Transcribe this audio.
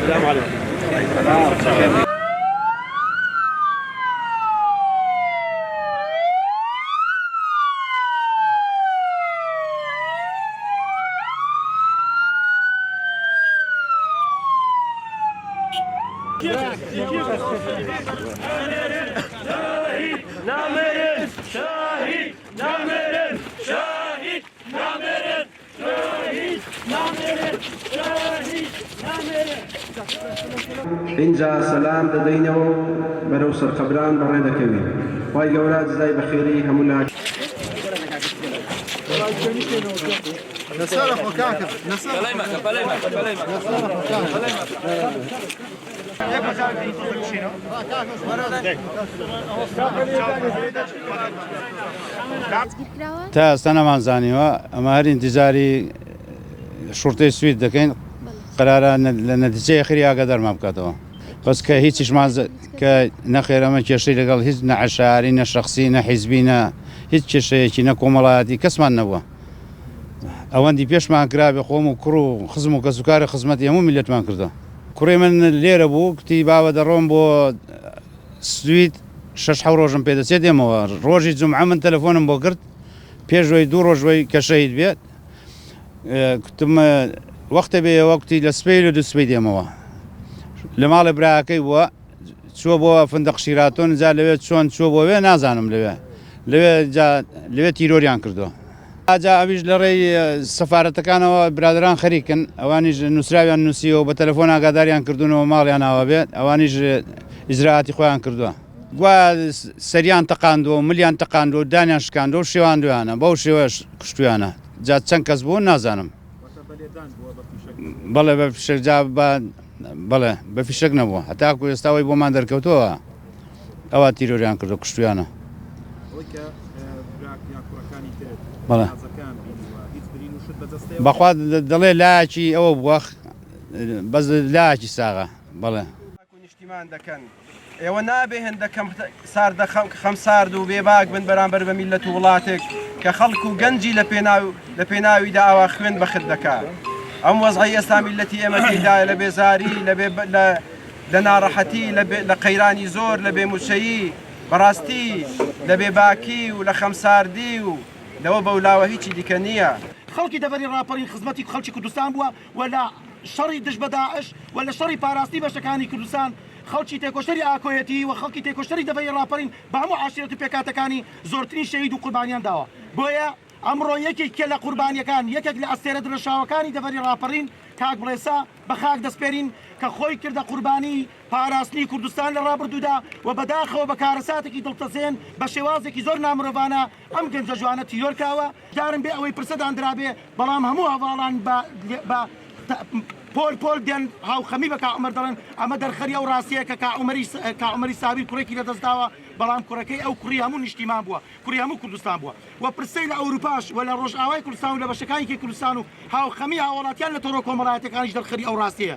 السلام عليكم. اینجا سلام دەدەینەوە بەرەو سەرقەبران بەڕێ دەکەوین. خی گەورە جزای بەخێری هەموو لاک تا ئێستا نەمانزانیوە ئەمە هەر ئینتیزاری شورتەی سوید دەکەین قرارە لە نەتیجەی ئاخری ئاگا دەرمان بکاتەوە بەس کە هیچیشمان کە نەخێرەمە کێشەی لەگەڵ هیچ نە عەشاری نە شەخسی نە حیزبی نە هیچ کێشەیەکی نە کۆمەڵایەتی کەسمان نەبووە ئەوەندی پێشمان کرابێ خۆم و کوڕ و خزم و کەسوکاری خزمەتی هەموو میلەتمان کردە کوڕی من لێرە بوو کتی باوە دەڕۆم بۆ سوید 6 ڕۆژم پێدەچێت دێمەوە ڕۆژی جومعە من تەلەفۆنم بۆ کرد پێشەوەی 2 ڕۆژەوەی کە شەهید بێت کتم وەختە بێ وەکتی لە سپەی لە دووسپەی دێمەوە لە ماڵی براکەی بووە چووە بۆ فندق شیراتۆن جا لەوێ چۆن چووە بۆوێ نازانم لەوێ تیرۆریان کردووە ئاجا ئەویش لە ڕێی سەفارەتەکانەوە برادران خەریکن ئەوانیش نووسراویان نووسیەوە بە تەلەفۆن ئاگاداریان کردوونەوە ماڵیان ناوە بێت ئەوانیش ئیزراعاتی خۆیان کردووە گوا سەریان تەقاندەوە ملیان تەقاندەوە دانیان شکاندەوە شێواندویانە بەو شێوەش کشتویانە جا چەند کەس بوو نازانم بەڵێ بە فیشەکجا بەڵێ بە فیشەک نەبووە هەتاکو ئێستاوەی بۆمان دەرکەوتەوە ئەوە تیرۆریان کردو کشتویانە بەڵێ بەخوا دەڵێ لایەکی ئەوە بووە بەس لایەکی ساغە بەڵێ نیشتیمان دەکەن ئێوە نابێ هەندەکەم ساردە خەم سارد و بێباک بن بەرامبەر بە میلەت و وڵاتێک کە خەڵک و گەنجی لە پێناویدا ئاوا خوێن بەخت دەکات ئەم وەزعی ئێستا میلەتی ئێمە پێدایە لە بێزاری لە ناڕەحەتی لە قەیرانی زۆر لە بێموچەیی بەڕاستی لە بێباکی و لە خەمساردی و لەوە بەولاوە هیچی دیکە نییە خەڵکی دەبەری ڕاپەڕین خزمەتی خەڵکی کوردستان بووە و لە شەڕی دژ بە داعش و لە شەڕی پاراستی بەشەکانی کوردستان خەڵکی تێکۆشتەری ئاکۆیەتی و خەڵکی تێکۆشتەری دەبەری ڕاپەڕین بە هەموو عاشیرەت و پێکاتەکانی زۆرترین شەهید و قوربانیان داوە بۆیە ئەمڕۆ یەکێک لە قوربانیەکان یەکێک لە ئەستێرە درێژاوەکانی دەبەری ڕاپەڕین کاک بڵێسا بە خاک دەسپێرین کە خۆی کردە قوربانی پاراستنی کوردستان لە ڕابردوودا و بەداخەوە بە کارەساتێکی دڵتەزێن بە شێوازێکی زۆر نامرۆڤانە ئەم گەنجە جوانە تیرۆرکاوە دارم بێ ئەوەی پرسەدانرابێ بەڵام هەموو هەواڵان بە پۆل دێن هاوخەمی بە کاعومەر دەڵێن ئەمە دەرخەری ئەو ڕاستیە کە کاعومەری سابیر کوڕێکی لەدەستداوە بەڵام کوڕەکەی ئەو کوڕی هەموو نیشتیمان بووە کوڕی هەموو کوردستان بووە و پرسەی لە ئەوروپاش و لە ڕۆژئاوای کوردستان و لە بەشەکانێکی کوردستان و هاوخەمی هاوڵاتیان لە تۆڕە کۆمەڵایەتەکانیش دەرخەری ئەو ڕاستیە